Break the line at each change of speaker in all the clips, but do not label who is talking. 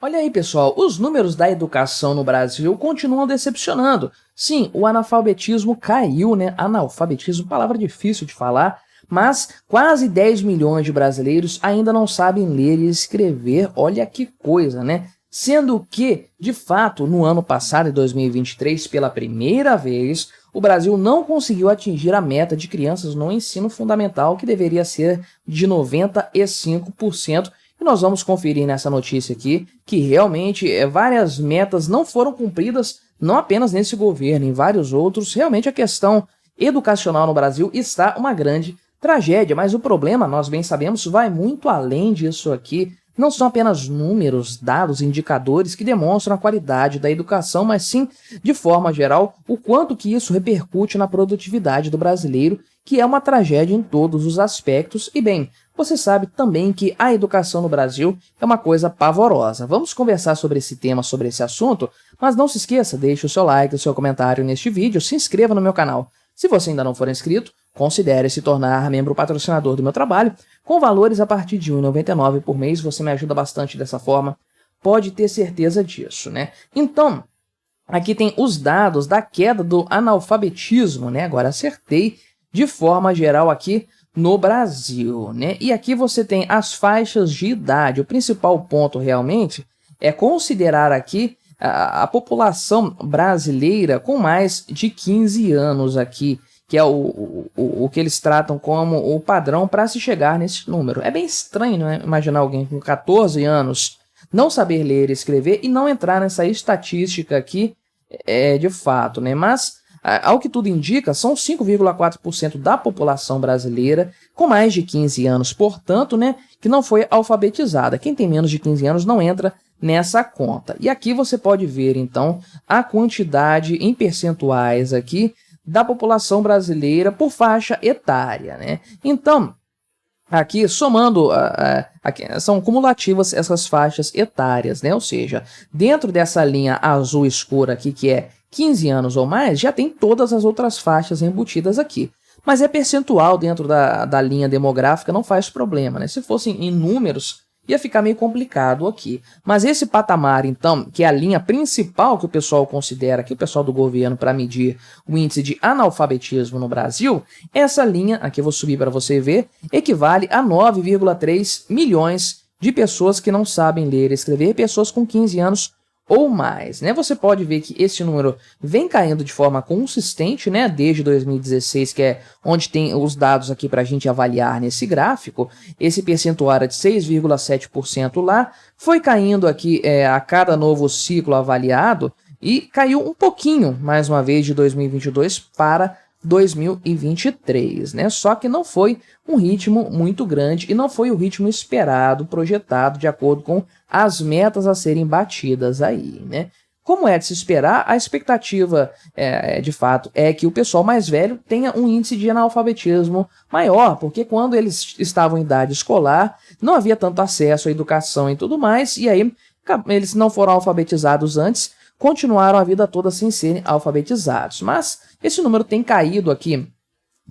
Olha aí, pessoal, os números da educação no Brasil continuam decepcionando. Sim, o analfabetismo caiu, né? Analfabetismo, palavra difícil de falar, mas quase 10 milhões de brasileiros ainda não sabem ler e escrever. Olha que coisa, né? Sendo que, de fato, no ano passado, em 2023, pela primeira vez, o Brasil não conseguiu atingir a meta de crianças no ensino fundamental, que deveria ser de 95%. E nós vamos conferir nessa notícia aqui que realmente várias metas não foram cumpridas, não apenas nesse governo, em vários outros. Realmente a questão educacional no Brasil está uma grande tragédia, mas o problema, nós bem sabemos, vai muito além disso aqui. Não são apenas números, dados, indicadores que demonstram a qualidade da educação, mas sim, de forma geral, o quanto que isso repercute na produtividade do brasileiro, que é uma tragédia em todos os aspectos. E bem, você sabe também que a educação no Brasil é uma coisa pavorosa. Vamos conversar sobre esse tema, sobre esse assunto, mas não se esqueça, deixe o seu like, o seu comentário neste vídeo, se inscreva no meu canal. Se você ainda não for inscrito, considere se tornar membro patrocinador do meu trabalho. Com valores a partir de R$ 1,99 por mês, você me ajuda bastante dessa forma, pode ter certeza disso, né? Então, aqui tem os dados da queda do analfabetismo, né? Agora acertei, de forma geral aqui no Brasil, né? E aqui você tem as faixas de idade. O principal ponto realmente é considerar aqui a população brasileira com mais de 15 anos aqui, que é o que eles tratam como o padrão para se chegar nesse número. É bem estranho, né? Imaginar alguém com 14 anos não saber ler e escrever e não entrar nessa estatística aqui, de fato, né? Mas, ao que tudo indica, são 5,4% da população brasileira com mais de 15 anos, portanto, né, que não foi alfabetizada. Quem tem menos de 15 anos não entra nessa conta. E aqui você pode ver, então, a quantidade em percentuais aqui da população brasileira por faixa etária, né? Então, aqui somando, aqui, são cumulativas essas faixas etárias, né? Ou seja, dentro dessa linha azul escura aqui, que é 15 anos ou mais, já tem todas as outras faixas embutidas aqui. Mas é percentual dentro da linha demográfica, não faz problema, né? Se fossem em números, ia ficar meio complicado aqui. Mas esse patamar, então, que é a linha principal que o pessoal considera, que o pessoal do governo, para medir o índice de analfabetismo no Brasil, essa linha, aqui eu vou subir para você ver, equivale a 9,3 milhões de pessoas que não sabem ler e escrever, pessoas com 15 anos ou mais, né? Você pode ver que esse número vem caindo de forma consistente, né? Desde 2016, que é onde tem os dados aqui para a gente avaliar nesse gráfico. Esse percentual era de 6,7% lá, foi caindo aqui a cada novo ciclo avaliado e caiu um pouquinho, mais uma vez, de 2022 para 2023, né? Só que não foi um ritmo muito grande e não foi o ritmo esperado, projetado de acordo com as metas a serem batidas aí, né? Como é de se esperar, a expectativa, de fato, é que o pessoal mais velho tenha um índice de analfabetismo maior, porque quando eles estavam em idade escolar, não havia tanto acesso à educação e tudo mais, e aí eles não foram alfabetizados antes, continuaram a vida toda sem serem alfabetizados. Mas esse número tem caído aqui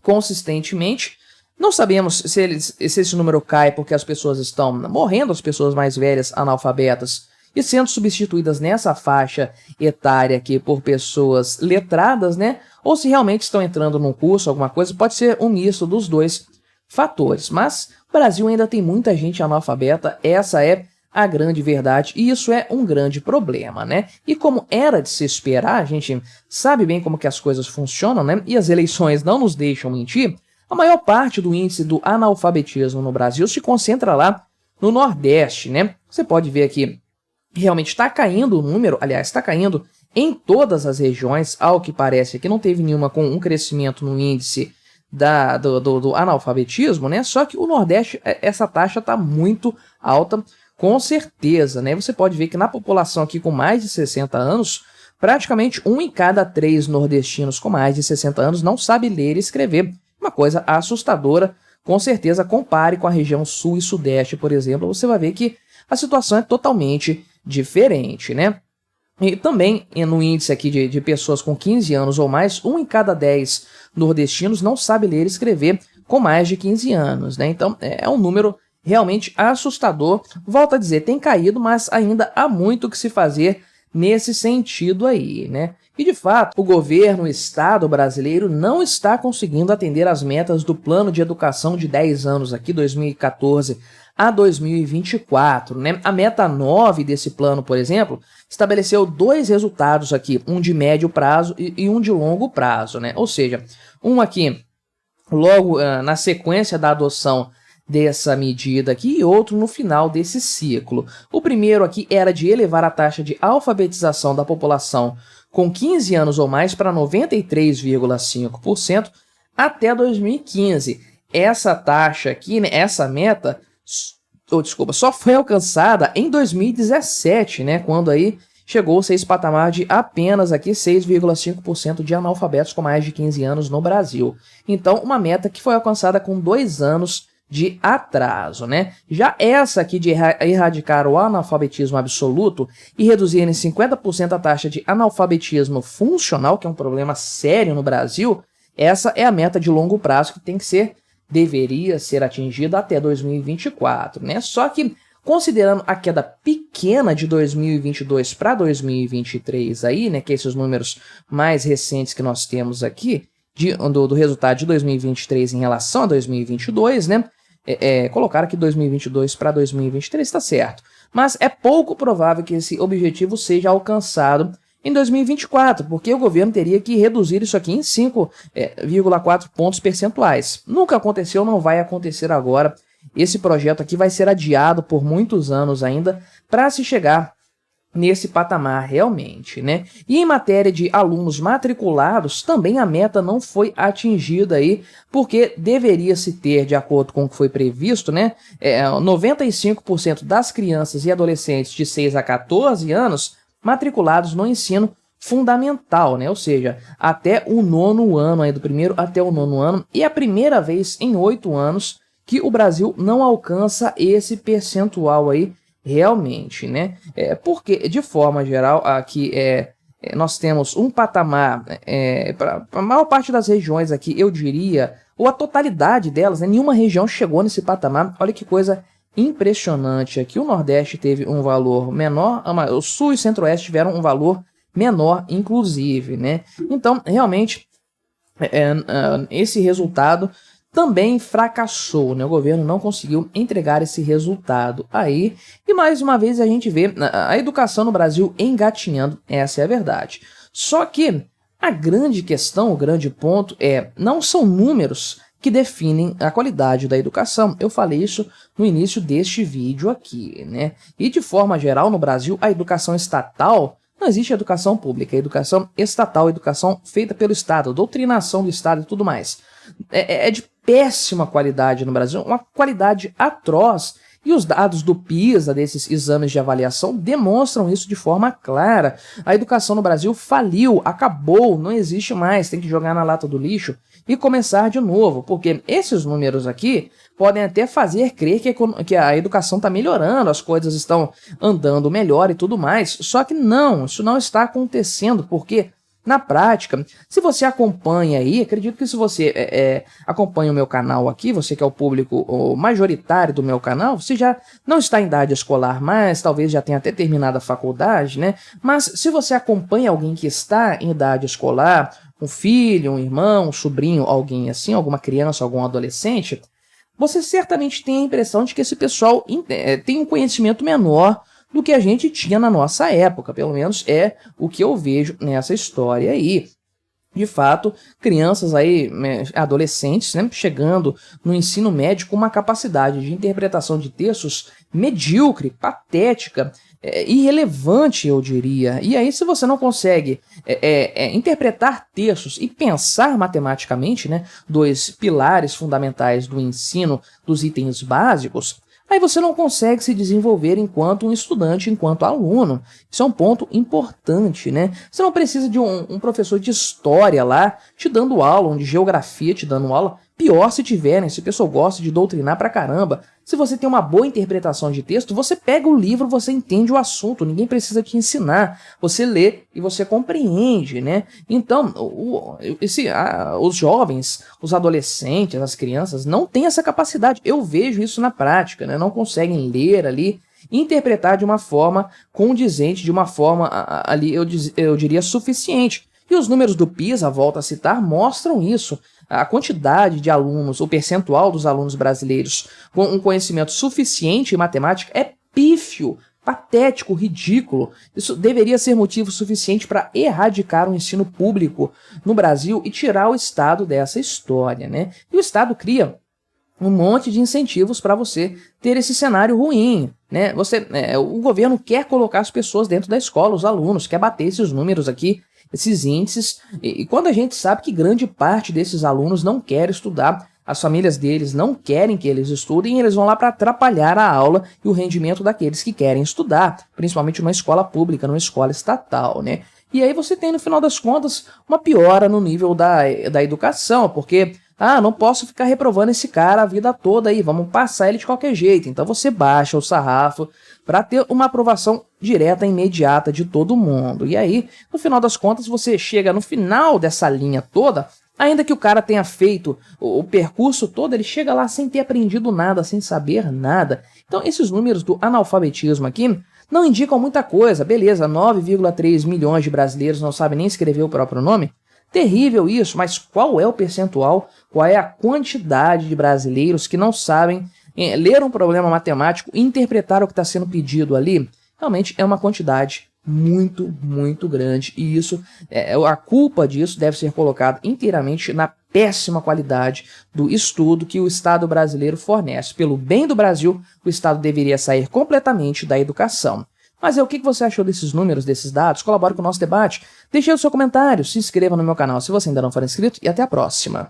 consistentemente. Não sabemos se esse número cai porque as pessoas estão morrendo, as pessoas mais velhas analfabetas, e sendo substituídas nessa faixa etária aqui por pessoas letradas, né? Ou se realmente estão entrando num curso, alguma coisa, pode ser um misto dos dois fatores. Mas o Brasil ainda tem muita gente analfabeta, essa é a grande verdade, e isso é um grande problema, né? E como era de se esperar, a gente sabe bem como que as coisas funcionam, né? E as eleições não nos deixam mentir, a maior parte do índice do analfabetismo no Brasil se concentra lá no Nordeste, né? Você pode ver aqui, realmente está caindo o número, aliás, está caindo em todas as regiões, ao que parece que não teve nenhuma com um crescimento no índice do analfabetismo, né? Só que o Nordeste, essa taxa está muito alta, com certeza, né? Você pode ver que na população aqui com mais de 60 anos, praticamente 1 em cada 3 nordestinos com mais de 60 anos não sabe ler e escrever. Uma coisa assustadora, com certeza. Compare com a região sul e sudeste, por exemplo, você vai ver que a situação é totalmente diferente, né? E também no índice aqui de pessoas com 15 anos ou mais, 1 em cada 10 nordestinos não sabe ler e escrever com mais de 15 anos, né? Então é um número realmente assustador. Volto a dizer, tem caído, mas ainda há muito que se fazer nesse sentido aí, né? E de fato, o governo, o Estado brasileiro não está conseguindo atender às metas do plano de educação de 10 anos aqui, 2014 a 2024, né? A meta 9 desse plano, por exemplo, estabeleceu 2 resultados aqui, um de médio prazo e um de longo prazo, né? Ou seja, um aqui logo na sequência da adoção dessa medida aqui e outro no final desse ciclo. O primeiro aqui era de elevar a taxa de alfabetização da população com 15 anos ou mais para 93,5% até 2015. Essa taxa aqui, né, essa meta, só foi alcançada em 2017, né, quando aí chegou-se a esse patamar de apenas aqui 6,5% de analfabetos com mais de 15 anos no Brasil. Então, uma meta que foi alcançada com 2 anos de atraso, né? Já essa aqui de erradicar o analfabetismo absoluto e reduzir em 50% a taxa de analfabetismo funcional, que é um problema sério no Brasil, essa é a meta de longo prazo que deveria ser atingida até 2024, né? Só que, considerando a queda pequena de 2022 para 2023 aí, né, que esses números mais recentes que nós temos aqui, do resultado de 2023 em relação a 2022, né, colocar aqui 2022 para 2023 está certo, mas é pouco provável que esse objetivo seja alcançado em 2024, porque o governo teria que reduzir isso aqui em 5,4 pontos percentuais. Nunca aconteceu, não vai acontecer agora. Esse projeto aqui vai ser adiado por muitos anos ainda para se chegar nesse patamar realmente, né? E em matéria de alunos matriculados, também a meta não foi atingida aí, porque deveria se ter, de acordo com o que foi previsto, né, 95% das crianças e adolescentes de 6 a 14 anos matriculados no ensino fundamental, né? Ou seja, até o 9º ano, aí do primeiro até o 9º ano, e é a primeira vez em 8 anos que o Brasil não alcança esse percentual aí realmente, né? Porque, de forma geral, aqui nós temos um patamar, para a maior parte das regiões aqui, eu diria, ou a totalidade delas, né? Nenhuma região chegou nesse patamar. Olha que coisa impressionante aqui. O Nordeste teve um valor menor, o Sul e Centro-Oeste tiveram um valor menor, inclusive, né? Então, realmente, esse resultado também fracassou, né? O governo não conseguiu entregar esse resultado aí. E mais uma vez a gente vê a educação no Brasil engatinhando, essa é a verdade. Só que a grande questão, o grande ponto não são números que definem a qualidade da educação. Eu falei isso no início deste vídeo aqui, né? E de forma geral no Brasil a educação estatal, não existe educação pública, a educação estatal, a educação feita pelo Estado, a doutrinação do Estado e tudo mais. É de péssima qualidade no Brasil, uma qualidade atroz, e os dados do PISA, desses exames de avaliação, demonstram isso de forma clara. A educação no Brasil faliu, acabou, não existe mais, tem que jogar na lata do lixo e começar de novo, porque esses números aqui podem até fazer crer que a educação está melhorando, as coisas estão andando melhor e tudo mais, só que não, isso não está acontecendo, porque na prática, se você acompanha aí, acredito que se você acompanha o meu canal aqui, você que é o público majoritário do meu canal, você já não está em idade escolar mais, talvez já tenha até terminado a faculdade, né? Mas se você acompanha alguém que está em idade escolar, um filho, um irmão, um sobrinho, alguém assim, alguma criança, algum adolescente, você certamente tem a impressão de que esse pessoal tem um conhecimento menor do que a gente tinha na nossa época, pelo menos é o que eu vejo nessa história aí. De fato, crianças aí, adolescentes, né, chegando no ensino médio com uma capacidade de interpretação de textos medíocre, patética, irrelevante, eu diria. E aí, se você não consegue interpretar textos e pensar matematicamente, né, 2 pilares fundamentais do ensino dos itens básicos, aí você não consegue se desenvolver enquanto um estudante, enquanto aluno. Isso é um ponto importante, né? Você não precisa de um professor de história lá te dando aula, um de geografia te dando aula, Pior se tiverem, se o pessoal gosta de doutrinar pra caramba. Se você tem uma boa interpretação de texto, você pega o livro, você entende o assunto, ninguém precisa te ensinar. Você lê e você compreende, né? Então, os jovens, os adolescentes, as crianças não têm essa capacidade. Eu vejo isso na prática, né? Não conseguem ler ali, interpretar de uma forma condizente, de uma forma ali, eu diria, suficiente. E os números do PISA, volto a citar, mostram isso. A quantidade de alunos, o percentual dos alunos brasileiros com um conhecimento suficiente em matemática é pífio, patético, ridículo. Isso deveria ser motivo suficiente para erradicar o ensino público no Brasil e tirar o Estado dessa história, né? E o Estado cria um monte de incentivos para você ter esse cenário ruim, né? O governo quer colocar as pessoas dentro da escola, os alunos, quer bater esses números aqui, esses índices, e quando a gente sabe que grande parte desses alunos não quer estudar, as famílias deles não querem que eles estudem, eles vão lá para atrapalhar a aula e o rendimento daqueles que querem estudar, principalmente numa escola pública, numa escola estatal, né? E aí você tem, no final das contas, uma piora no nível da educação, porque não posso ficar reprovando esse cara a vida toda aí, vamos passar ele de qualquer jeito. Então você baixa o sarrafo para ter uma aprovação direta e imediata de todo mundo. E aí, no final das contas, você chega no final dessa linha toda, ainda que o cara tenha feito o percurso todo, ele chega lá sem ter aprendido nada, sem saber nada. Então esses números do analfabetismo aqui não indicam muita coisa. Beleza, 9,3 milhões de brasileiros não sabem nem escrever o próprio nome. Terrível isso, mas qual é o percentual, qual é a quantidade de brasileiros que não sabem ler um problema matemático e interpretar o que está sendo pedido ali? Realmente é uma quantidade muito, muito grande, e isso, a culpa disso deve ser colocada inteiramente na péssima qualidade do estudo que o Estado brasileiro fornece. Pelo bem do Brasil, o Estado deveria sair completamente da educação. Mas o que você achou desses números, desses dados? Colabore com o nosso debate, deixe aí o seu comentário, se inscreva no meu canal se você ainda não for inscrito e até a próxima.